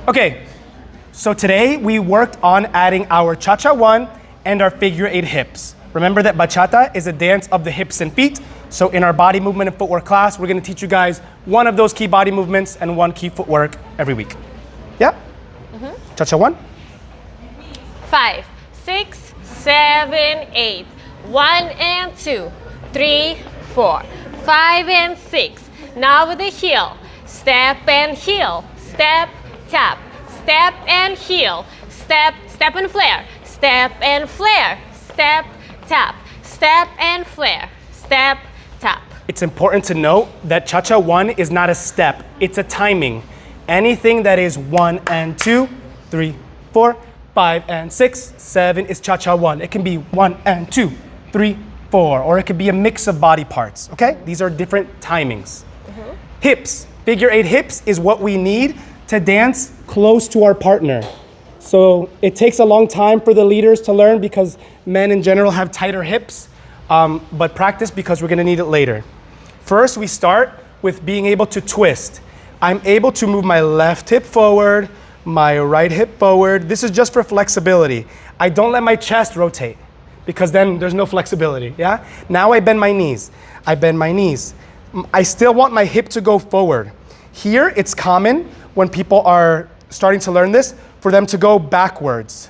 Okay, so today we worked on adding our cha-cha one and our figure eight hips. Remember that bachata is a dance of the hips and feet. So in our body movement and footwork class, we're gonna teach you guys one of those key body movements and one key footwork every week. Yeah? Cha-cha one. 5, 6, 7, 8. 1 and 2, 3, 4, 5 and 6. Now with the heel. Step and heel. Step, tap. Step and heel. Step, step and flare. Step and flare. Step, tap. Step and flare. Step, tap. It's important to note that cha-cha one is not a step, it's a timing. Anything that is 1 and 2, 3, 4, 5 and 6, 7 is cha-cha one. It can be 1 and 2, 3, 4, or it could be a mix of body parts, okay? These are different timings. Hips, figure eight hips is what we need to dance close to our partner. So it takes a long time for the leaders to learn because men in general have tighter hips, but practice because we're gonna need it later. First, we start with being able to twist. I'm able to move my left hip forward, my right hip forward. This is just for flexibility. I don't let my chest rotate because then there's no flexibility, yeah? Now I bend my knees. I bend my knees. I still want my hip to go forward. Here, it's common when people are starting to learn this for them to go backwards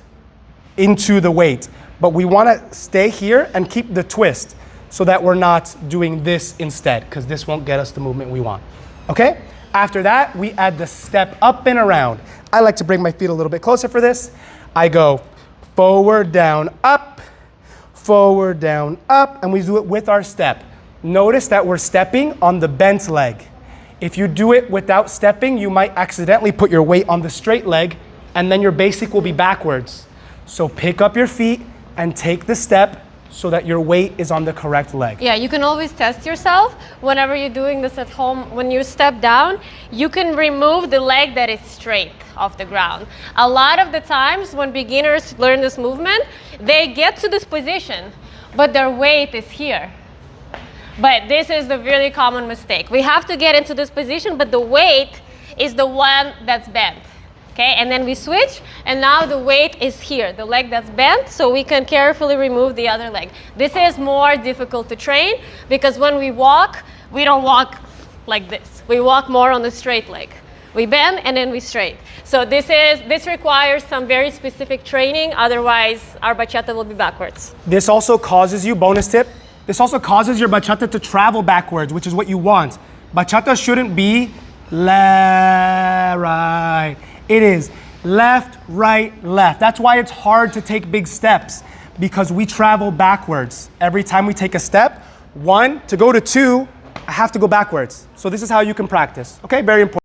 into the weight. But we wanna stay here and keep the twist so that we're not doing this instead because this won't get us the movement we want, okay? After that, we add the step up and around. I like to bring my feet a little bit closer for this. I go forward, down, up, and we do it with our step. Notice that we're stepping on the bent leg. If you do it without stepping, you might accidentally put your weight on the straight leg and then your basic will be backwards. So pick up your feet and take the step so that your weight is on the correct leg. Yeah, you can always test yourself whenever you're doing this at home. When you step down, you can remove the leg that is straight off the ground. A lot of the times when beginners learn this movement, they get to this position, but their weight is here. But this is the really common mistake. We have to get into this position, but the weight is the one that's bent. Okay, and then we switch, and now the weight is here, the leg that's bent, so we can carefully remove the other leg. This is more difficult to train because when we walk, we don't walk like this. We walk more on the straight leg. We bend and then we straight. So this requires some very specific training, otherwise our bachata will be backwards. This also causes you, bonus tip, this also causes your bachata to travel backwards, which is what you want. Bachata shouldn't be left, right. It is left, right, left. That's why it's hard to take big steps because we travel backwards. Every time we take a step, 1, to go to 2, I have to go backwards. So this is how you can practice, okay? Very important.